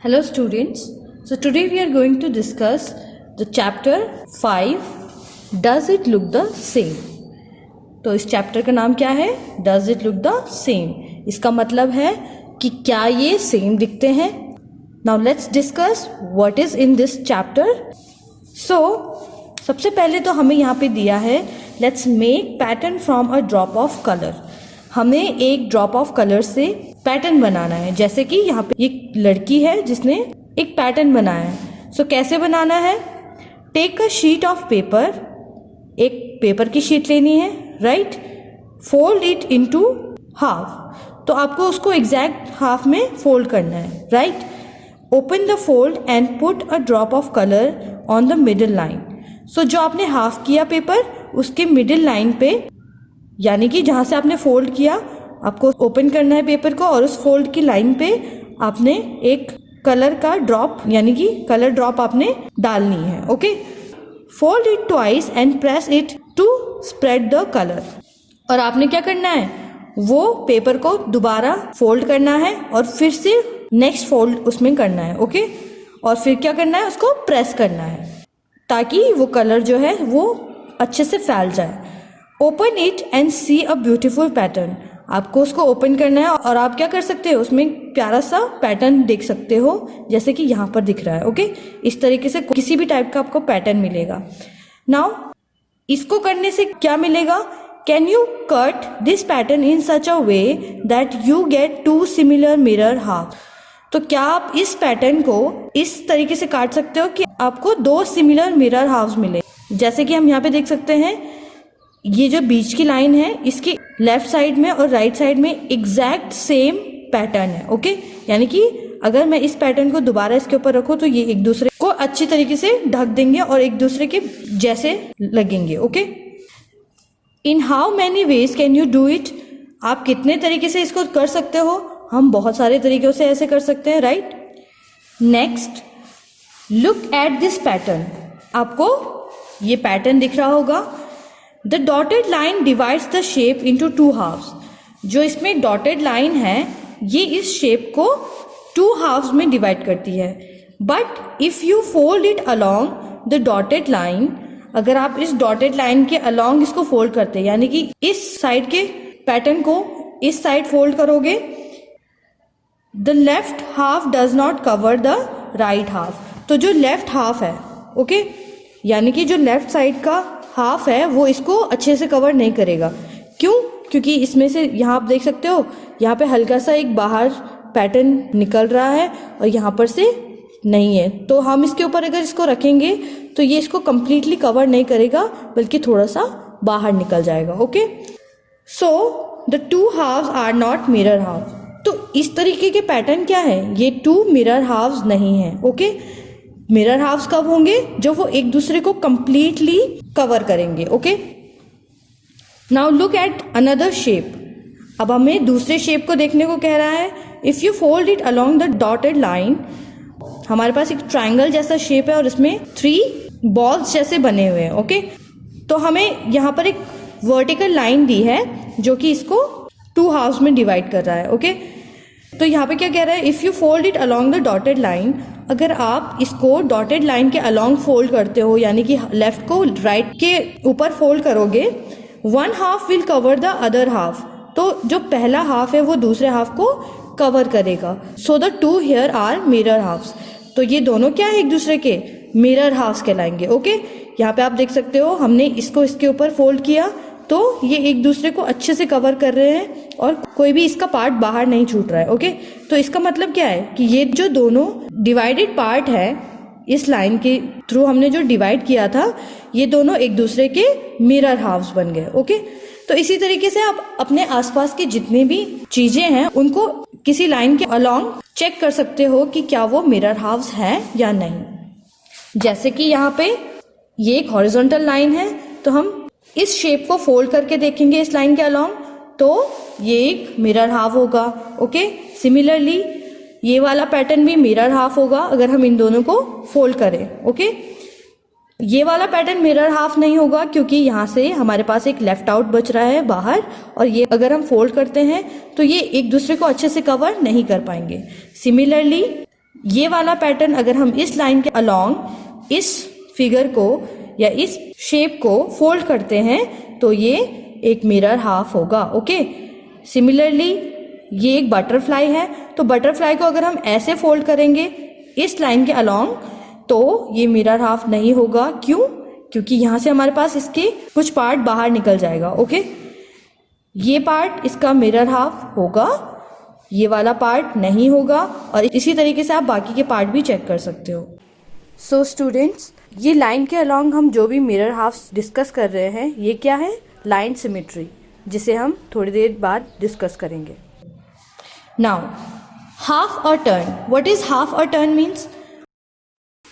Hello students, so today we are going to discuss the chapter 5 Does it look the same? तो इस chapter का नाम क्या है? Does it look the same? इसका मतलब है कि क्या ये सेम दिखते हैं? Now let's discuss what is in this chapter. So सबसे पहले तो हमें यहाँ पे दिया है Let's make pattern from a drop of color. हमें एक ड्रॉप ऑफ कलर से पैटर्न बनाना है। जैसे कि यहाँ पे एक लड़की है जिसने एक पैटर्न बनाया है। सो कैसे बनाना है? Take a sheet of paper, एक पेपर की शीट लेनी है, right? Fold it into half, तो आपको उसको एग्जैक्ट हाफ में फोल्ड करना है, right? Open the fold and put a drop of colour on the middle line. So जो आपने हाफ किया पेपर, उसके मिडिल लाइन पे, यानी कि जहाँ से आपने फोल्ड किया, आपको ओपन करना है पेपर को और उस फोल्ड की लाइन पे आपने एक कलर का ड्रॉप, यानी कि कलर ड्रॉप आपने डालनी है, okay? Fold it twice and press it to spread the colour. और आपने क्या करना है? वो पेपर को दोबारा फोल्ड करना है और फिर से नेक्स्ट फोल्ड उसमें करना है, ओके? और फिर क्या करना है? उसको प्रेस करना है ताकि वो कलर जो है वो अच्छे से फैल जाए। Open it and see a beautiful pattern. आपको उसको ओपन करना है और आप क्या कर सकते हो? उसमें प्यारा सा पैटर्न देख सकते हो, जैसे कि यहाँ पर दिख रहा है, ओके? इस तरीके से किसी भी टाइप का आपको पैटर्न मिलेगा। नाउ इसको करने से क्या मिलेगा? Can you cut this pattern in such a way that you get two similar mirror half. तो क्या आप इस पैटर्न को इस तरीके से काट सकते हो कि आपको दो सिमिलर मिरर हाफ्स मिले। जैसे कि हम यहाँ पे देख सकते हैं, ये जो बीच की लाइन है, इसकी लेफ्ट साइड में और राइट साइड में एग्जैक्ट सेम पैटर्न है, ओके? यानी कि अगर मैं इस पैटर्न को दोबारा इसके ऊपर रखूं तो ये एक दूसरे को अच्छी तरीके से ढक देंगे और एक दूसरे के जैसे लगेंगे, okay? In how many ways can you do it? आप कितने तरीके से इसको कर सकते हो? हम बहुत सारे तरीकों से ऐसे कर सकते हैं, right? Next, look at this pattern. आपको ये पैटर्न दिख रहा होगा। The dotted line divides the shape into two halves. जो इसमें dotted line है, ये इस shape को two halves में divide करती है। But if you fold it along the dotted line, अगर आप इस dotted line के along इसको fold करते हैं, यानी कि इस side के pattern को इस side fold करोगे, the left half does not cover the right half. तो जो left half है, okay? यानी कि जो left side का हाफ है वो इसको अच्छे से कवर नहीं करेगा। क्यों? क्योंकि इसमें से यहाँ आप देख सकते हो, यहाँ पे हल्का सा एक बाहर पैटर्न निकल रहा है और यहाँ पर से नहीं है। तो हम इसके ऊपर अगर इसको रखेंगे तो ये इसको कंप्लीटली कवर नहीं करेगा, बल्कि थोड़ा सा बाहर निकल जाएगा, okay? So the two halves are not mirror half. तो इस तरीके के पैटर्न क्या है? ये टू मिरर हाफ्स नहीं है, ओके? मिरर हाफ्स कब होंगे? जब वो एक दूसरे को कंप्लीटली कवर करेंगे, okay? Now look at another shape. अब हमें दूसरे शेप को देखने को कह रहा है। If you fold it along the dotted line, हमारे पास एक ट्राइंगल जैसा शेप है और इसमें 3 बॉल्स जैसे बने हुए हैं, ओके? तो हमें यहाँ पर एक वर्टिकल लाइन दी है जो कि इसको 2 हाफ्स में डिवाइड कर रहा है, ओके? तो यहाँ पे क्या कह रहा है? If you fold it along the dotted line, अगर आप इसको डॉटेड लाइन के अलोंग फोल्ड करते हो, यानी कि लेफ्ट को राइट के ऊपर फोल्ड करोगे, 1 half will cover the other half. तो जो पहला हाफ है वो दूसरे हाफ को कवर करेगा। So the two here are mirror halves. तो ये दोनों क्या है? एक दूसरे के मिरर हाफ्स कहलाएंगे, ओके? यहाँ पे आप देख सकते हो, हमने इसको इसके ऊपर फोल्ड किया तो ये एक दूसरे को अच्छे से कवर कर रहे हैं और कोई भी इसका पार्ट बाहर नहीं छूट रहा है, ओके? तो इसका मतलब क्या है कि ये जो दोनों डिवाइडेड पार्ट है, इस लाइन के थ्रू हमने जो डिवाइड किया था, ये दोनों एक दूसरे के मिरर हाफ्स बन गए, ओके? तो इसी तरीके से आप अपने आसपास की जितनी भी चीजें हैं उनको किसी लाइन के अलोंग चेक कर सकते हो कि क्या वो मिरर हाफ्स हैं या नहीं। जैसे कि यहाँ पे ये एक हॉरिजॉन्टल लाइन है, तो हम इस शेप को फोल्ड करके देखेंगे इस लाइन के अलोंग, तो ये एक मिरर हाफ होगा, ओके? सिमिलरली ये वाला पैटर्न भी मिरर हाफ होगा अगर हम इन दोनों को फोल्ड करें, ओके? ये वाला पैटर्न मिरर हाफ नहीं होगा क्योंकि यहाँ से हमारे पास एक लेफ्ट आउट बच रहा है बाहर, और ये अगर हम फोल्ड करते हैं तो ये एक दूसरे को अच्छे से कवर नहीं कर पाएंगे। सिमिलरली ये वाला पैटर्न अगर हम इस लाइन के अलोंग इस फिगर को या इस शेप को फोल्ड करते हैं तो ये एक मिरर हाफ होगा। ओके, सिमिलरली ये एक बटरफ्लाई है, तो बटरफ्लाई को अगर हम ऐसे फोल्ड करेंगे इस लाइन के अलोंग तो ये मिरर हाफ नहीं होगा। क्यों? क्योंकि यहाँ से हमारे पास इसके कुछ पार्ट बाहर निकल जाएगा। ओके, ये पार्ट इसका मिरर हाफ होगा, ये वाला पार्ट नहीं होगा, और इसी तरीके से आप बाकी के पार्ट भी चेक कर सकते हो। सो स्टूडेंट्स, ये लाइन के अलोंग हम जो भी मिरर हाफ्स डिस्कस कर रहे हैं ये क्या है? लाइन सिमेट्री, जिसे हम थोड़ी देर बाद डिस्कस करेंगे। Now half a turn, what is half a turn means?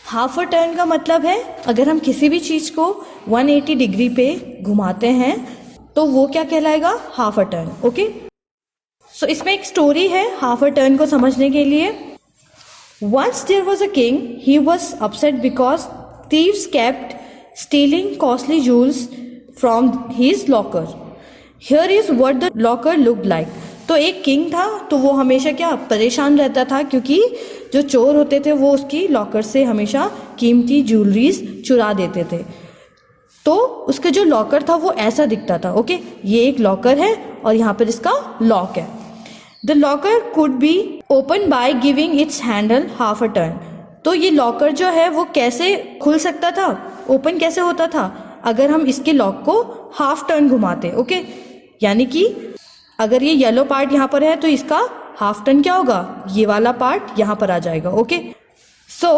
Half a turn का मतलब है अगर हम किसी भी चीज को 180 डिग्री पे घुमाते हैं तो वो क्या कहलाएगा? Half a turn. ओके, सो इसमें एक स्टोरी है हाफ अ टर्न को समझने के लिए। Once there was a king. He was upset because thieves kept stealing costly jewels from his locker. Here is what the locker looked like. तो एक king था, तो वो हमेशा क्या परेशान रहता था क्योंकि जो चोर होते थे वो उसकी लॉकर से हमेशा कीमती ज्वेलरीज चुरा देते थे। तो उसका जो लॉकर था वो ऐसा दिखता था। ओके, ये एक लॉकर है और यहाँ पर इसका लॉक है। The locker could be opened by giving its handle half a turn. तो ये लॉकर जो है वो कैसे खुल सकता था, ओपन कैसे होता था? अगर हम इसके लॉक को हाफ टर्न घुमाते। ओके, यानी कि अगर ये येलो पार्ट यहाँ पर है तो इसका हाफ टर्न क्या होगा? ये वाला पार्ट यहाँ पर आ जाएगा। Okay, so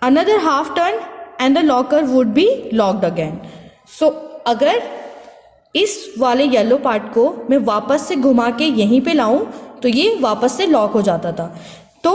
another half turn and the locker would be locked again. So अगर इस वाले येलो पार्ट को मैं वापस से घुमा के यहीं पे लाऊं तो ये वापस से लॉक हो जाता था। तो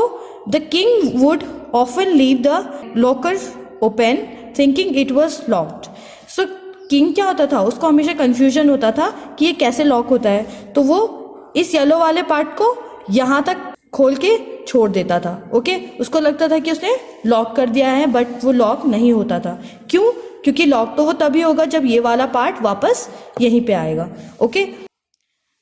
the king would often leave the locker open thinking it was locked. So king क्या होता था, उसको हमेशा कंफ्यूजन होता था कि ये कैसे लॉक होता है, तो वो इस येलो वाले पार्ट को यहाँ तक खोल के छोड़ देता था। ओके, उसको लगता था कि उसने लॉक कर दिया है, बट वो लॉक नहीं होता था। क्यों? क्योंकि लॉक तो वो तभी होगा जब ये वाला पार्ट वापस यहीं पे आएगा। Okay,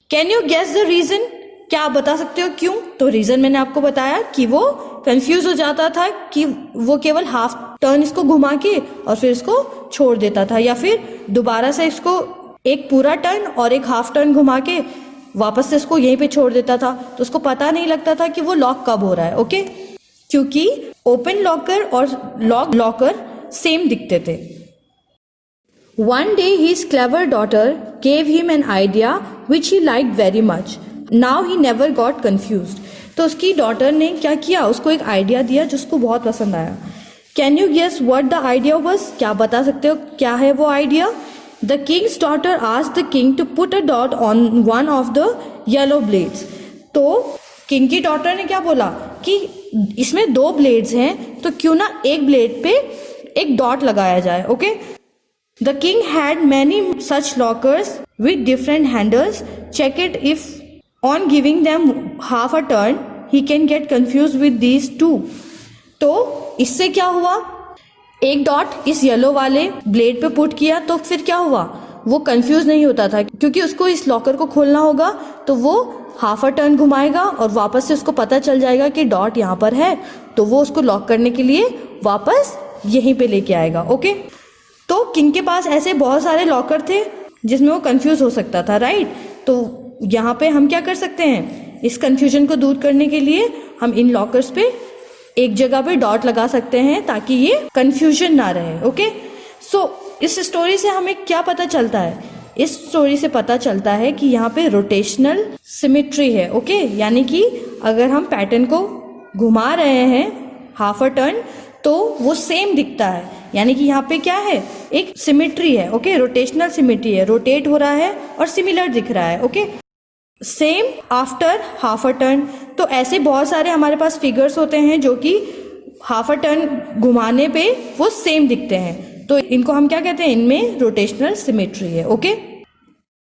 can you guess the reason? क्या आप बता सकते हो क्यों? तो रीजन मैंने आपको बताया कि वो कंफ्यूज हो जाता था कि वो केवल हाफ टर्न इसको घुमा के और फिर इसको छोड़ देता था, या फिर दोबारा से इसको एक पूरा टर्न और एक हाफ टर्न घुमा के वापस से इसको यहीं पे छोड़ देता था, तो उसको पता नहीं लगता था कि वो लॉक कब हो रहा है। ओके, क्योंकि ओपन लॉकर और लॉक लॉकर सेम दिखते थे। One day his clever daughter gave him an idea which he liked very much. Now he never got confused. तो उसकी डॉटर ने क्या किया? उसको एक आइडिया दिया जो उसको बहुत पसंद आया। Can you guess what the idea was? क्या बता सकते हो क्या है वो idea? The king's daughter asked the king to put a dot on one of the yellow blades. तो किंग की डॉटर ने क्या बोला कि इसमें दो ब्लेड्स हैं तो क्यों ना एक ब्लेड पे एक डॉट लगाया जाए। Okay, The king had many such lockers with different handles. Check it if on giving them half a turn he can get confused with these two. तो इससे क्या हुआ? एक डॉट इस येलो वाले ब्लेड पे पुट किया तो फिर क्या हुआ? वो कंफ्यूज नहीं होता था क्योंकि उसको इस लॉकर को खोलना होगा तो वो हाफ अ टर्न घुमाएगा और वापस से उसको पता चल जाएगा कि डॉट यहाँ पर है, तो वो उसको लॉक करने के लिए वापस यहीं पे लेके आएगा। ओके, तो किंग के पास ऐसे बहुत सारे लॉकर थे जिसमें वो कंफ्यूज हो सकता था, राइट? तो यहाँ पे हम क्या कर सकते हैं? इस कंफ्यूजन को दूर करने के लिए हम इन लॉकर्स पे एक जगह पे डॉट लगा सकते हैं ताकि ये कंफ्यूजन ना रहे। ओके, सो इस स्टोरी से हमें क्या पता चलता है? इस स्टोरी से पता चलता है कि यहाँ पे रोटेशनल सिमेट्री है। ओके, यानी कि अगर हम पैटर्न को घुमा रहे हैं हाफ अ टर्न तो वो सेम दिखता है, यानी कि यहाँ पे क्या है? एक सिमेट्री है। ओके, रोटेशनल सिमेट्री है, रोटेट हो रहा है और सिमिलर दिख रहा है। Okay, same after half a turn. तो ऐसे बहुत सारे हमारे पास फिगर्स होते हैं जो कि हाफ अ टर्न घुमाने पे वो सेम दिखते हैं, तो इनको हम क्या कहते हैं? इनमें रोटेशनल सिमेट्री है। ओके,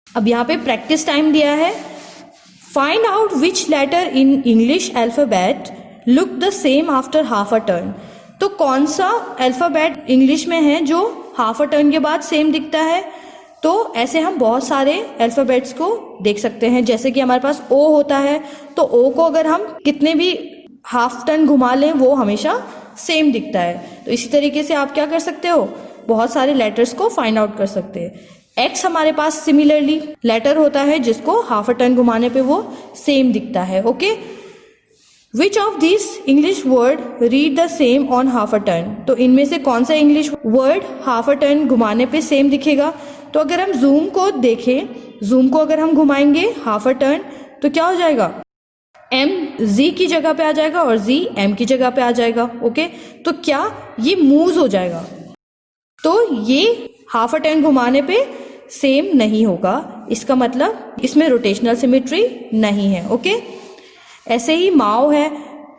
अब यहाँ पे प्रैक्टिस टाइम दिया है। Find out which letter in English alphabet look the same after half a turn. तो कौन सा अल्फाबेट इंग्लिश में है जो हाफ अ टर्न के बाद सेम दिखता है? तो ऐसे हम बहुत सारे अल्फाबेट्स को देख सकते हैं, जैसे कि हमारे पास ओ होता है, तो ओ को अगर हम कितने भी हाफ टर्न घुमा लें वो हमेशा सेम दिखता है। तो इसी तरीके से आप क्या कर सकते हो, बहुत सारे लेटर्स को फाइंड आउट कर सकते हैं। एक्स हमारे पास सिमिलरली लेटर होता है जिसको हाफ अ टर्न घुमाने पे वो सेम दिखता है। Okay, which of this English word read the same on half a turn, तो इनमें से कौन सा English word half a turn घुमाने पे सेम दिखेगा। तो अगर हम जूम को देखें, जूम को अगर हम घुमाएंगे हाफ अ टर्न तो क्या हो जाएगा, एम जी की जगह पे आ जाएगा और जी एम की जगह पे आ जाएगा। ओके, तो क्या ये मूव हो जाएगा, तो ये हाफ अ टर्न घुमाने पे सेम नहीं होगा, इसका मतलब इसमें रोटेशनल सिमेट्री नहीं है। ओके, ऐसे ही माओ है,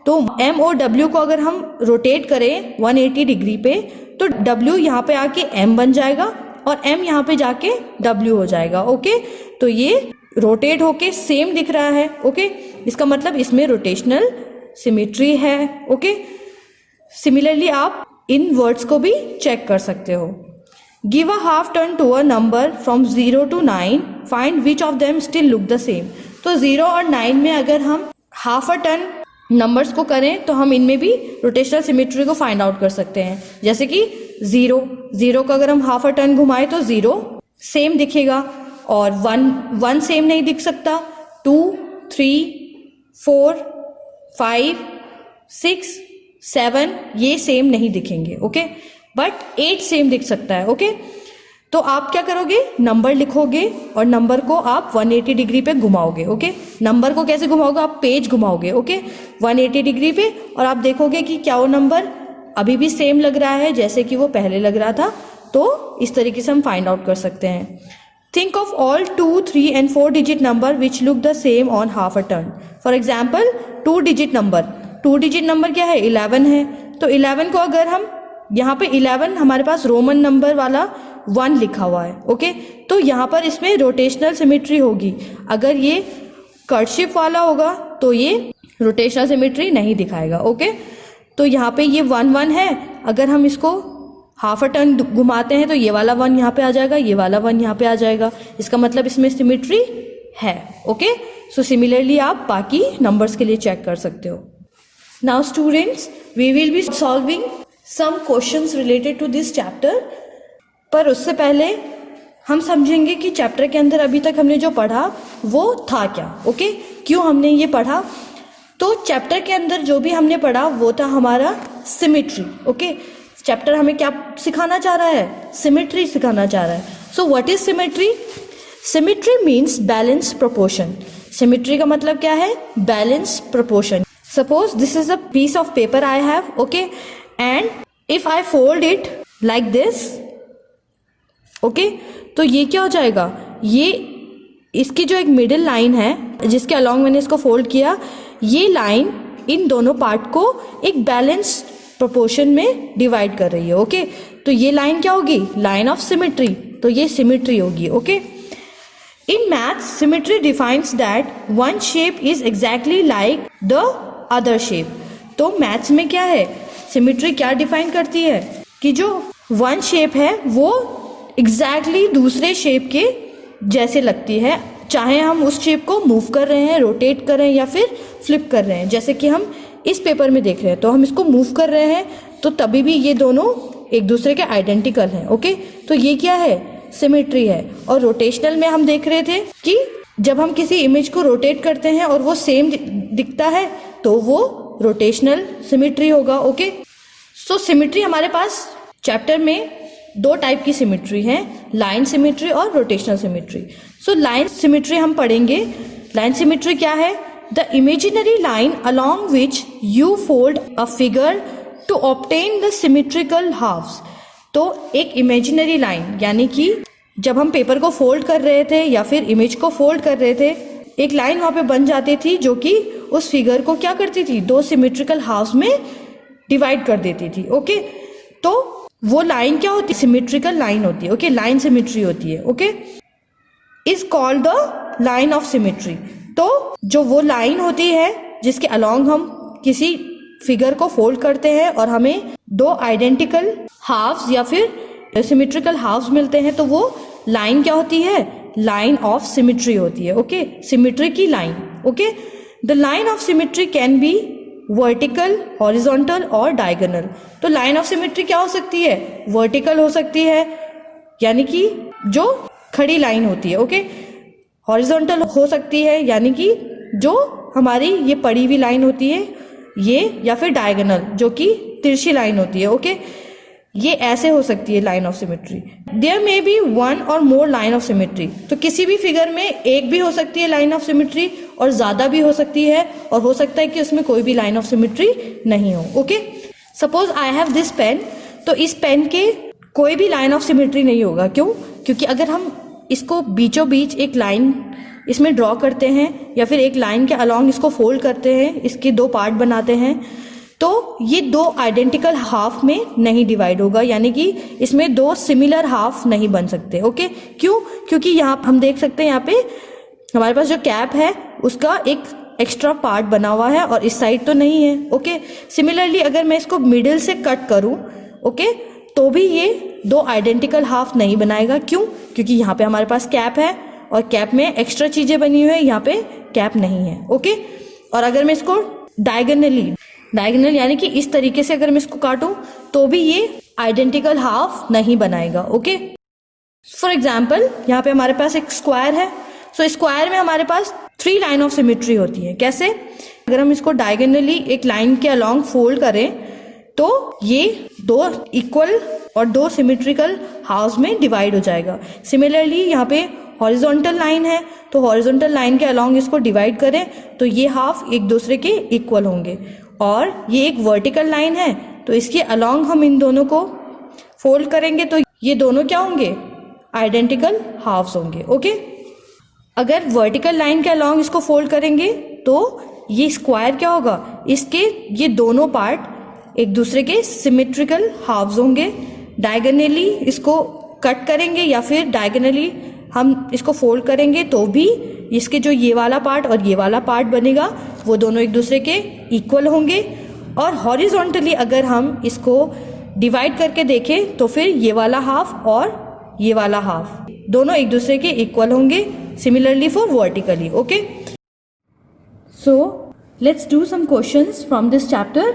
तो एम और डब्ल्यू को अगर हम रोटेट करें 180 डिग्री पे तो डब्ल्यू यहाँ पे आके एम बन जाएगा और एम यहाँ पे जाके डब्ल्यू हो जाएगा। ओके, तो ये रोटेट होके सेम दिख रहा है। ओके, इसका मतलब इसमें रोटेशनल सिमेट्री है। ओके, सिमिलरली आप इन वर्ड्स को भी चेक कर सकते हो। Give a half turn to a number from 0 to 9, find which of them still look the same. तो 0 और 9 में अगर हम हाफ अ टर्न नंबर्स को करें तो हम इनमें भी रोटेशनल सिमेट्री को फाइंड आउट कर सकते हैं। जैसे कि 0 को अगर हम हाफ अ टर्न घुमाए तो 0 सेम दिखेगा और 1 सेम नहीं दिख सकता, 2, 3, 4, 5, 6, 7 ये सेम नहीं दिखेंगे। ओके, बट 8 सेम दिख सकता है। ओके, तो आप क्या करोगे, नंबर लिखोगे और नंबर को आप 180 डिग्री पे घुमाओगे। ओके, नंबर को कैसे घुमाओगे, आप पेज घुमाओगे। ओके, 180 डिग्री पे, और आप देखोगे कि क्या वो नंबर अभी भी सेम लग रहा है जैसे कि वो पहले लग रहा था। तो इस तरीके से हम फाइंड आउट कर सकते हैं। Think of all 2, 3 and 4 digit number which look the same on half a turn. For example 2 digit number क्या है, 11 है। तो 11 को अगर हम यहाँ पे 11 हमारे पास रोमन नंबर वाला 1 लिखा हुआ है। ओके, तो यहाँ पर इसमें रोटेशनल सिमेट्री होगी। अगर ये कर्सिव वाला होगा तो ये रोटेशनल सिमेट्री नहीं दिखाएगा। ओके, तो यहाँ पे ये 1, 1 है, अगर हम इसको हाफ अ टर्न घुमाते हैं तो ये वाला 1 यहाँ पे आ जाएगा, ये वाला 1 यहाँ पे आ जाएगा, इसका मतलब इसमें सिमेट्री है। ओके, सो सिमिलरली आप बाकी नंबर्स के लिए चेक कर सकते हो। Now students, we will be solving some questions related to this chapter, पर उससे पहले हम समझेंगे कि चैप्टर के अंदर अभी तक हमने जो पढ़ा वो था क्या। ओके, क्यों हमने ये पढ़ा, तो चैप्टर के अंदर जो भी हमने पढ़ा वो था हमारा सिमेट्री। ओके, चैप्टर हमें क्या सिखाना चाह रहा है, सिमेट्री सिखाना चाह रहा है। So what is symmetry, symmetry means balance proportion. Symmetry का मतलब क्या है, balance proportion. Suppose this is a piece of paper I have, okay, and if I fold it like this, okay, तो ये क्या हो जाएगा, ये इसकी जो एक मिडिल लाइन है जिसके अलॉन्ग मैंने इसको फोल्ड किया, ये लाइन इन दोनों पार्ट को एक बैलेंस प्रोपोर्शन में डिवाइड कर रही है। ओके, तो ये लाइन क्या होगी, लाइन ऑफ सिमेट्री, तो ये सिमेट्री होगी। Okay, in maths symmetry defines that one shape is exactly like the other shape. तो मैथ्स में क्या है, सिमेट्री क्या डिफाइन करती है कि जो वन शेप है वो एग्जैक्टली दूसरे शेप के जैसे लगती है, चाहे हम उस शेप को मूव कर रहे हैं, रोटेट कर रहे हैं या फिर फ्लिप कर रहे हैं। जैसे कि हम इस पेपर में देख रहे हैं तो हम इसको मूव कर रहे हैं तो तभी भी ये दोनों एक दूसरे के आइडेंटिकल हैं। ओके, तो ये क्या है, सिमेट्री है। और रोटेशनल में हम देख रहे थे कि जब हम किसी इमेज को रोटेट करते हैं और वो सेम दिखता है तो वो रोटेशनल सिमेट्री होगा। ओके, सो सिमेट्री हमारे पास चैप्टर में 2 टाइप की सिमेट्री है, लाइन सिमेट्री और rotational symmetry. So line symmetry हम पढ़ेंगे। लाइन सिमेट्री क्या है, the imaginary line along which you fold a figure to obtain the symmetrical halves. तो एक इमेजिनरी लाइन, यानी कि जब हम पेपर को फोल्ड कर रहे थे या फिर इमेज को फोल्ड कर रहे थे, एक लाइन वहां पे बन जाती थी जो कि उस फिगर को क्या करती थी, 2 सिमेट्रिकल हाफ्स में डिवाइड कर देती थी। ओके, तो वो लाइन क्या होती है, सिमेट्रिकल लाइन होती है। ओके, लाइन सिमेट्री होती है। Okay, is called the line of symmetry. तो जो वो लाइन होती है जिसके अलॉन्ग हम किसी फिगर को फोल्ड करते हैं और हमें 2 आइडेंटिकल हाफ्स या फिर सिमेट्रिकल हाफ्स मिलते हैं, तो वो लाइन क्या होती है, लाइन ऑफ सिमेट्री होती है। ओके, सिमेट्री की line. Okay, the line of symmetry can be vertical, horizontal और डायगोनल। तो लाइन ऑफ सिमेट्री क्या हो सकती है? वर्टिकल हो सकती है, यानी कि जो खड़ी लाइन होती है, ओके। हॉरिजॉन्टल हो सकती है, यानी कि जो हमारी ये पड़ी हुई लाइन होती है ये, या फिर डायगोनल जो कि तिरछी लाइन होती है, ओके। ये ऐसे हो सकती है line of symmetry. There may be one or more line of symmetry. तो किसी भी फिगर में एक भी हो सकती है लाइन ऑफ सिमेट्री और ज़्यादा भी हो सकती है, और हो सकता है कि उसमें कोई भी लाइन ऑफ सिमेट्री नहीं हो, okay. Suppose I have this pen, तो इस पेन के कोई भी लाइन ऑफ सिमेट्री नहीं होगा। क्यों? क्योंकि अगर हम इसको बीचों बीच एक लाइन इसमें ड्रॉ करते हैं या फिर एक लाइन के अलॉन्ग इसको फोल्ड करते हैं, इसके दो पार्ट बनाते हैं, तो ये दो आइडेंटिकल हाफ में नहीं डिवाइड होगा, यानी कि इसमें दो सिमिलर हाफ नहीं बन सकते, ओके। क्यों? क्योंकि यहाँ हम देख सकते हैं यहाँ पे हमारे पास जो कैप है उसका एक एक्स्ट्रा पार्ट बना हुआ है और इस साइड तो नहीं है, ओके। सिमिलरली अगर मैं इसको मिडिल से कट करूँ, ओके, तो भी ये दो आइडेंटिकल हाफ नहीं बनाएगा। क्यों? क्योंकि यहाँ पे हमारे पास कैप है और कैप में एक्स्ट्रा चीजें बनी हुई है, यहाँ पे कैप नहीं है, ओके। और अगर मैं इसको डायगोनल यानी कि इस तरीके से अगर मैं इसको काटूं तो भी ये आइडेंटिकल हाफ नहीं बनाएगा, ओके। फॉर एग्जाम्पल यहाँ पे हमारे पास एक स्क्वायर है, सो स्क्वायर में हमारे पास 3 लाइन ऑफ सिमेट्री होती है। कैसे? अगर हम इसको डायगोनली एक लाइन के अलॉन्ग फोल्ड करें तो ये दो इक्वल और दो सिमेट्रिकल हाफ्स में डिवाइड हो जाएगा। सिमिलरली यहाँ पे हॉरिजॉन्टल लाइन है, तो हॉरिजॉन्टल लाइन के अलॉन्ग इसको डिवाइड करें तो ये हाफ एक दूसरे के इक्वल होंगे। और ये एक वर्टिकल लाइन है, तो इसके अलॉन्ग हम इन दोनों को फोल्ड करेंगे तो ये दोनों क्या होंगे? आइडेंटिकल हाफ्स होंगे, ओके। अगर वर्टिकल लाइन के अलॉन्ग इसको फोल्ड करेंगे तो ये स्क्वायर क्या होगा? इसके ये दोनों पार्ट एक दूसरे के सिमेट्रिकल हाफ्स होंगे। डायगोनली इसको कट करेंगे या फिर डायगोनली हम इसको फोल्ड करेंगे तो भी इसके जो ये वाला पार्ट और ये वाला पार्ट बनेगा वो दोनों एक दूसरे के इक्वल होंगे। और हॉरिजॉन्टली अगर हम इसको डिवाइड करके देखें तो फिर ये वाला हाफ और ये वाला हाफ दोनों एक दूसरे के इक्वल होंगे। Similarly for vertically, okay. So let's do some questions from this chapter.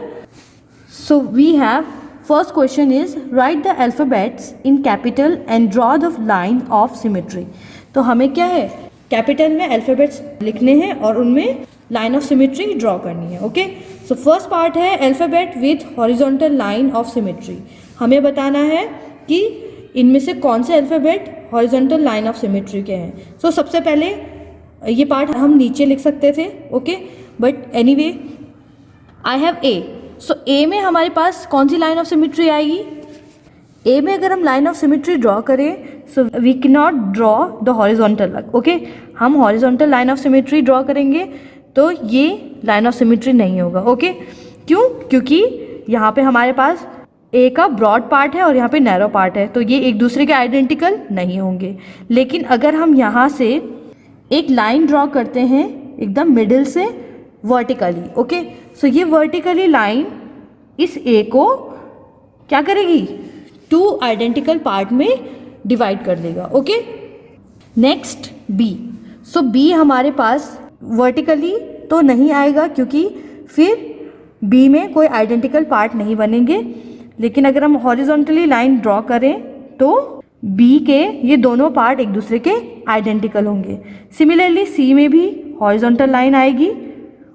So we have first question is write the alphabets in capital and draw the line of symmetry। तो हमें क्या है? Capital में alphabets लिखने हैं और उनमें line of symmetry draw करनी है, ओके। सो फर्स्ट पार्ट है alphabet with horizontal line of symmetry. हमें बताना है कि इनमें से कौन से alphabet horizontal line of symmetry के हैं। सो सबसे पहले ये पार्ट हम नीचे लिख सकते थे, okay, but anyway I have A. So A में हमारे पास कौन सी लाइन ऑफ सिमेट्री आएगी? ए में अगर हम लाइन ऑफ सिमेट्री ड्रॉ करें so we can not draw the horizontal, okay. हम horizontal line of symmetry draw करेंगे तो ये लाइन ऑफ सिमेट्री नहीं होगा, ओके। क्यों? क्योंकि यहाँ पे हमारे पास ए का ब्रॉड पार्ट है और यहाँ पे नैरो पार्ट है, तो ये एक दूसरे के आइडेंटिकल नहीं होंगे। लेकिन अगर हम यहाँ से एक लाइन ड्रॉ करते हैं एकदम मिडिल से वर्टिकली, ओके, सो ये वर्टिकली लाइन इस ए को क्या करेगी? 2 आइडेंटिकल पार्ट में डिवाइड कर देगा, okay. Next B. So B हमारे पास वर्टिकली तो नहीं आएगा क्योंकि फिर बी में कोई आइडेंटिकल पार्ट नहीं बनेंगे। लेकिन अगर हम हॉरिजॉन्टली लाइन ड्रॉ करें तो बी के ये दोनों पार्ट एक दूसरे के आइडेंटिकल होंगे। सिमिलरली सी में भी हॉरिजॉन्टल लाइन आएगी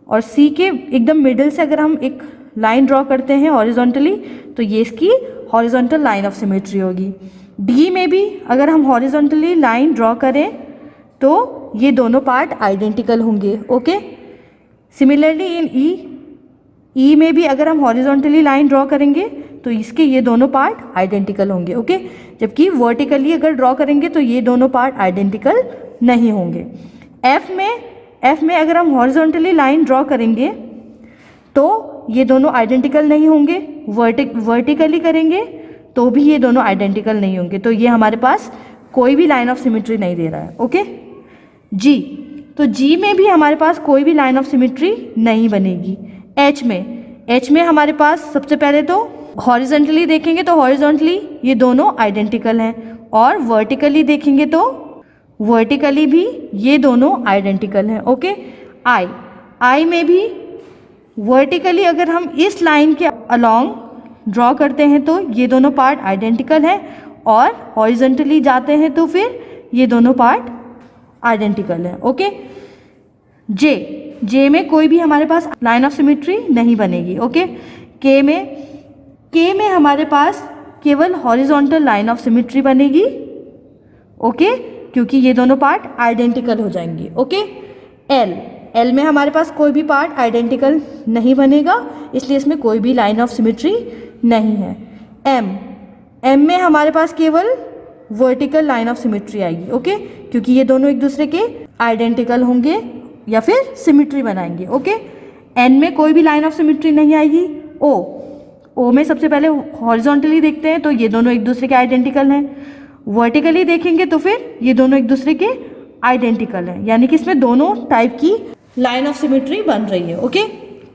और सी के एकदम मिडिल से अगर हम एक लाइन ड्रॉ करते हैं हॉरिजॉन्टली तो ये इसकी हॉरिजॉन्टल लाइन ऑफ सिमेट्री होगी। डी में भी अगर हम हॉरिजॉन्टली लाइन ड्रॉ करें तो ये दोनों पार्ट आइडेंटिकल होंगे, ओके। सिमिलरली इन ई में भी अगर हम हॉरिजॉन्टली लाइन ड्रॉ करेंगे तो इसके ये दोनों पार्ट आइडेंटिकल होंगे, ओके। जबकि वर्टिकली अगर ड्रॉ करेंगे तो ये दोनों पार्ट आइडेंटिकल नहीं होंगे। एफ में अगर हम हॉरिजॉन्टली लाइन ड्रॉ करेंगे तो ये दोनों आइडेंटिकल नहीं होंगे। वर्टिकली करेंगे तो भी ये दोनों आइडेंटिकल नहीं होंगे, तो ये हमारे पास कोई भी लाइन ऑफ सिमेट्री नहीं दे रहा है, ओके। जी, तो जी में भी हमारे पास कोई भी लाइन ऑफ सिमेट्री नहीं बनेगी। एच में हमारे पास सबसे पहले तो हॉरिजॉन्टली देखेंगे तो हॉरिजॉन्टली ये दोनों आइडेंटिकल हैं और वर्टिकली देखेंगे तो वर्टिकली भी ये दोनों आइडेंटिकल हैं, ओके। आई में भी वर्टिकली अगर हम इस लाइन के अलोंग ड्रॉ करते हैं तो ये दोनों पार्ट आइडेंटिकल हैं, और हॉरिजॉन्टली जाते हैं तो फिर ये दोनों पार्ट आइडेंटिकल हैं। ओके, जे में कोई भी हमारे पास लाइन ऑफ सिमेट्री नहीं बनेगी। ओके, के में हमारे पास केवल हॉरिजॉन्टल लाइन ऑफ सिमेट्री बनेगी। ओके, क्योंकि ये दोनों पार्ट आइडेंटिकल हो जाएंगे। ओके, एल में हमारे पास कोई भी पार्ट आइडेंटिकल नहीं बनेगा, इसलिए इसमें कोई भी लाइन ऑफ सिमेट्री नहीं है। एम में हमारे पास केवल वर्टिकल लाइन ऑफ सिमेट्री आएगी। ओके, क्योंकि ये दोनों एक दूसरे के आइडेंटिकल होंगे या फिर सिमेट्री बनाएंगे। ओके, एन में कोई भी लाइन ऑफ सिमेट्री नहीं आएगी। ओ में सबसे पहले हॉरिजॉन्टली देखते हैं तो ये दोनों एक दूसरे के आइडेंटिकल हैं, वर्टिकली देखेंगे तो फिर ये दोनों एक दूसरे के आइडेंटिकल हैं, यानी कि इसमें दोनों टाइप की लाइन ऑफ सिमेट्री बन रही है। ओके,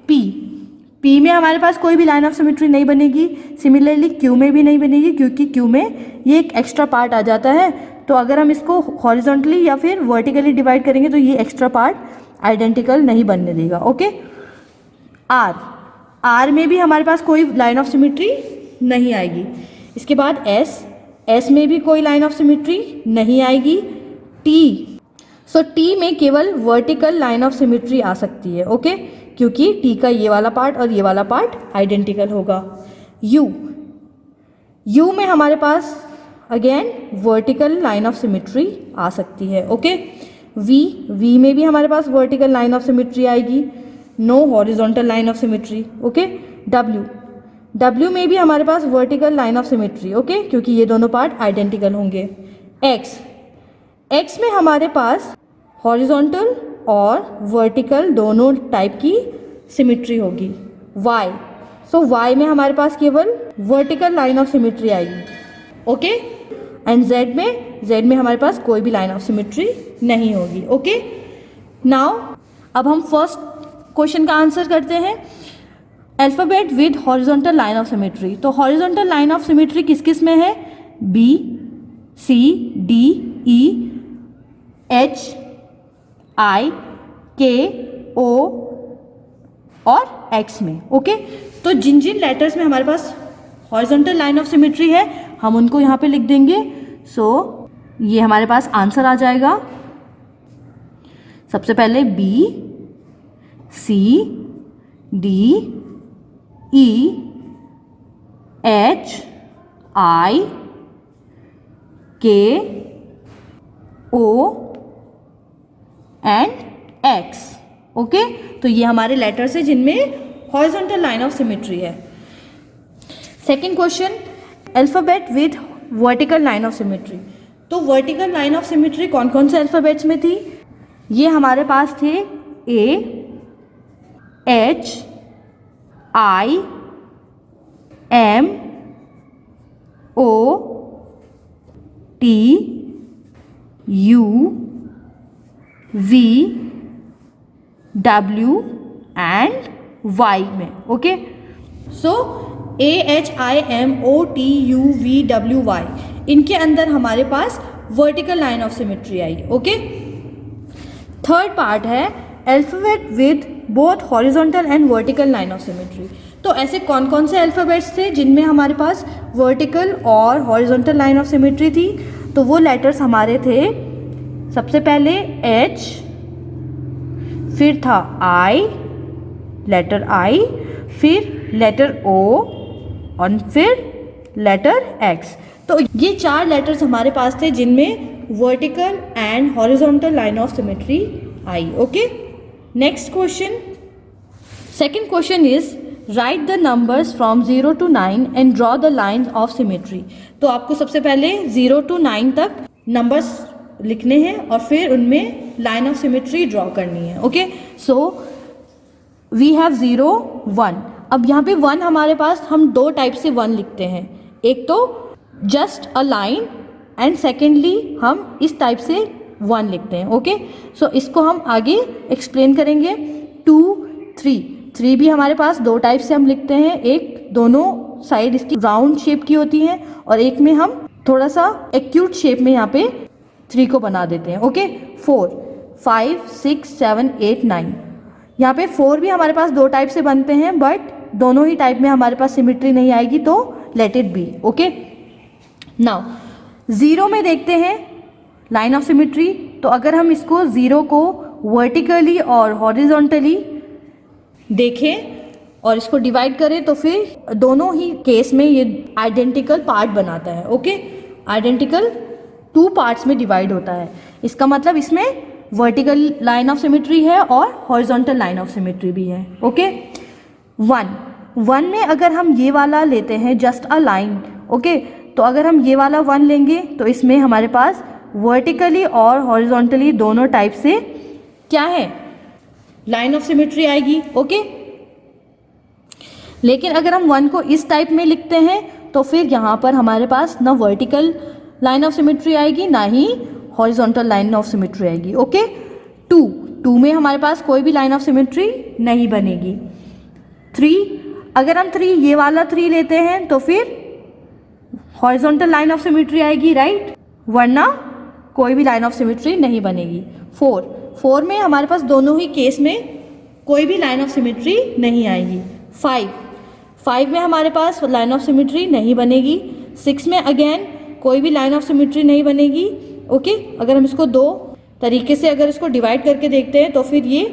पी में हमारे पास कोई भी लाइन ऑफ सिमेट्री नहीं बनेगी। सिमिलरली क्यू में भी नहीं बनेगी, क्योंकि क्यू में ये एक एक्स्ट्रा पार्ट आ जाता है, तो अगर हम इसको हॉरिजॉन्टली या फिर वर्टिकली डिवाइड करेंगे तो ये एक्स्ट्रा पार्ट आइडेंटिकल नहीं बनने देगा। ओके, आर में भी हमारे पास कोई लाइन ऑफ सिमेट्री नहीं आएगी। इसके बाद एस में भी कोई लाइन ऑफ सिमेट्री नहीं आएगी। टी में केवल वर्टिकल लाइन ऑफ सिमेट्री आ सकती है। ओके, क्योंकि टी का ये वाला पार्ट और ये वाला पार्ट आइडेंटिकल होगा। यू में हमारे पास again vertical line of symmetry आ सकती है। ओके, वी में भी हमारे पास वर्टिकल लाइन ऑफ सिमेट्री आएगी, no horizontal line of symmetry. Okay, W में भी हमारे पास vertical line of symmetry. Okay, क्योंकि ये दोनों पार्ट आइडेंटिकल होंगे। एक्स में हमारे पास हॉरिजॉन्टल और वर्टिकल दोनों टाइप की सिमेट्री होगी। वाई में हमारे पास केवल वर्टिकल लाइन ऑफ सिमेट्री आएगी। ओके, एंड जेड में हमारे पास कोई भी लाइन ऑफ सिमेट्री नहीं होगी। ओके, नाउ अब हम फर्स्ट क्वेश्चन का आंसर करते हैं। Alphabet with horizontal line of symmetry. तो हॉरिजॉन्टल लाइन ऑफ सिमेट्री किस किस में है? बी, सी, डी, ई, एच, आई, के, ओ और एक्स में। ओके, तो जिन जिन लेटर्स में हमारे पास हॉरिजॉन्टल लाइन ऑफ सिमेट्री है हम उनको यहाँ पे लिख देंगे। सो ये हमारे पास आंसर आ जाएगा। सबसे पहले बी, सी, डी, ई, एच, आई, के, ओ एंड एक्स। ओके, तो ये हमारे लेटर्स हैं जिनमें हॉरिजॉन्टल लाइन ऑफ सिमेट्री है। Second question, alphabet with vertical line of symmetry. तो वर्टिकल लाइन ऑफ सिमेट्री कौन कौन से अल्फ़ाबेट्स में थी? ये हमारे पास थे A, H, I, M, O, T, U, V, W and Y में। Okay, so A, H, I, M, O, T, U, V, W, Y, इनके अंदर हमारे पास वर्टिकल लाइन ऑफ सिमेट्री आई। ओके, थर्ड पार्ट है alphabet with both horizontal and vertical line of symmetry. तो ऐसे कौन कौन से अल्फ़ाबेट्स थे जिनमें हमारे पास वर्टिकल और हॉरिजॉन्टल लाइन ऑफ सिमेट्री थी? तो वो लेटर्स हमारे थे, सबसे पहले एच, फिर था आई, लेटर आई, फिर लेटर ओ और फिर लेटर एक्स। तो ये चार लेटर्स हमारे पास थे जिनमें vertical and horizontal line of symmetry आई। Okay, next question, second question is right the numbers from 0 to 9 and draw the line of symmetry. तो आपको सबसे पहले 0 to 9 तक नंबर्स लिखने हैं और फिर उनमें लाइन ऑफ सिमेट्री ड्रॉ करनी है। Okay, so we have 0, 1। अब यहाँ पे 1 हमारे पास हम दो टाइप से 1 लिखते हैं, एक तो just a line and secondly हम इस टाइप से 1 लिखते हैं। ओके, सो इसको हम आगे एक्सप्लेन करेंगे। 2, 3 भी हमारे पास दो टाइप से हम लिखते हैं, एक दोनों साइड इसकी राउंड शेप की होती है और एक में हम थोड़ा सा एक्यूट शेप में यहाँ पे 3 को बना देते हैं। ओके, 4, 5, 6, 7, 8, 9, यहाँ पे 4 भी हमारे पास 2 टाइप से बनते हैं, बट दोनों ही टाइप में हमारे पास सिमिट्री नहीं आएगी, तो let it be. Okay, now 0 में देखते हैं लाइन ऑफ सिमिट्री। तो अगर हम इसको 0 को वर्टिकली और हॉरिजॉन्टली देखें और इसको डिवाइड करें तो फिर दोनों ही केस में ये आइडेंटिकल पार्ट बनाता है। ओके, आइडेंटिकल 2 पार्ट्स में डिवाइड होता है। इसका मतलब इसमें वर्टिकल लाइन ऑफ सिमिट्री है और हॉरिजॉन्टल लाइन ऑफ सिमिट्री भी है। ओके, 1 में अगर हम ये वाला लेते हैं जस्ट अ लाइन, ओके, तो अगर हम ये वाला 1 लेंगे तो इसमें हमारे पास वर्टिकली और हॉरिजॉन्टली दोनों टाइप से क्या है, लाइन ऑफ सिमिट्री आएगी। ओके, लेकिन अगर हम 1 को इस टाइप में लिखते हैं तो फिर यहाँ पर हमारे पास ना वर्टिकल लाइन ऑफ सिमिट्री आएगी ना ही हॉरिजॉन्टल लाइन ऑफ सिमिट्री आएगी। ओके, 2 में हमारे पास कोई भी लाइन ऑफ सिमिट्री नहीं बनेगी। 3, अगर हम 3 ये वाला 3 लेते हैं तो फिर हॉरिजॉन्टल लाइन ऑफ सिमिट्री आएगी, राइट, वरना कोई भी लाइन ऑफ सिमिट्री नहीं बनेगी। 4 में हमारे पास दोनों ही केस में कोई भी लाइन ऑफ सिमिट्री नहीं आएगी। 5 में हमारे पास लाइन ऑफ सिमिट्री नहीं बनेगी। 6 में अगेन कोई भी लाइन ऑफ सिमिट्री नहीं बनेगी। ओके, अगर हम इसको 2 तरीके से अगर इसको डिवाइड करके देखते हैं तो फिर ये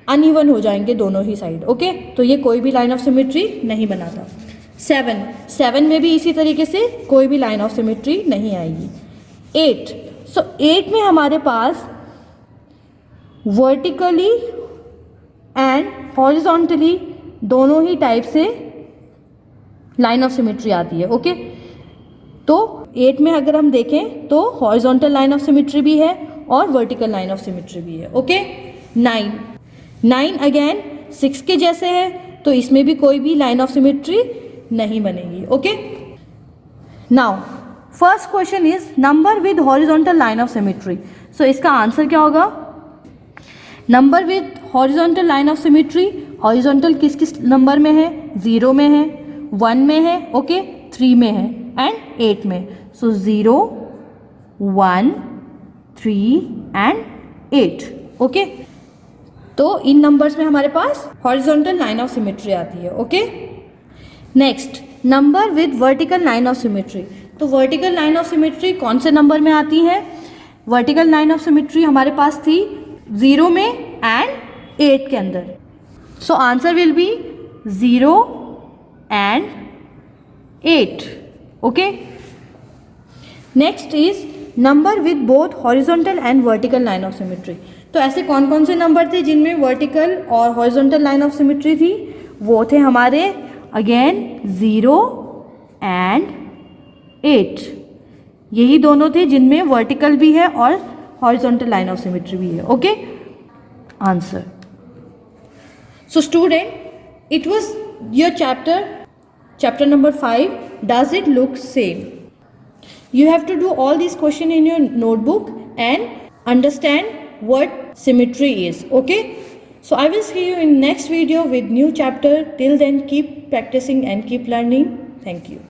अनइवन हो जाएंगे दोनों ही साइड। ओके, तो ये कोई भी लाइन ऑफ सिमिट्री नहीं बनाता। 7 में भी इसी तरीके से कोई भी लाइन ऑफ सिमिट्री नहीं आएगी। 8 में हमारे पास वर्टिकली एंड हॉरिजॉन्टली दोनों ही टाइप से लाइन ऑफ सिमिट्री आती है। ओके, तो 8 में अगर हम देखें तो हॉरिजॉन्टल लाइन ऑफ सिमिट्री भी है और वर्टिकल लाइन ऑफ सिमिट्री भी है। ओके, 9 अगेन 6 के जैसे है, तो इसमें भी कोई भी लाइन ऑफ सिमिट्री नहीं बनेगी। Okay, now first question is number with horizontal line of symmetry. So इसका आंसर क्या होगा? Number with horizontal line of symmetry, horizontal किस किस नंबर में है? 0 में है, 1 में है, ओके, 3 में है एंड 8 में। सो 0, 1, 3 एंड 8। ओके, तो इन नंबर्स में हमारे पास हॉरिजॉन्टल लाइन ऑफ सिमिट्री आती है। Okay, next number with vertical line of symmetry. तो वर्टिकल लाइन ऑफ सिमिट्री कौन से नंबर में आती है? वर्टिकल लाइन ऑफ सिमिट्री हमारे पास थी 0 में एंड 8 के अंदर। So answer will be 0 and 8। Okay, next is number with both horizontal and vertical line of symmetry. तो ऐसे कौन कौन से नंबर थे जिनमें वर्टिकल और हॉरिजॉन्टल लाइन ऑफ सिमिट्री थी? वो थे हमारे अगेन 0 एंड 8। यही दोनों थे जिनमें वर्टिकल भी है और हॉरिजॉन्टल लाइन ऑफ सिमिट्री भी है। Okay, answer. So student, it was your chapter number 5, does it look same? You have to do all these questions in your notebook and understand what symmetry is. Okay, so I will see you in next video with new chapter. Till then, keep practicing and keep learning. Thank you.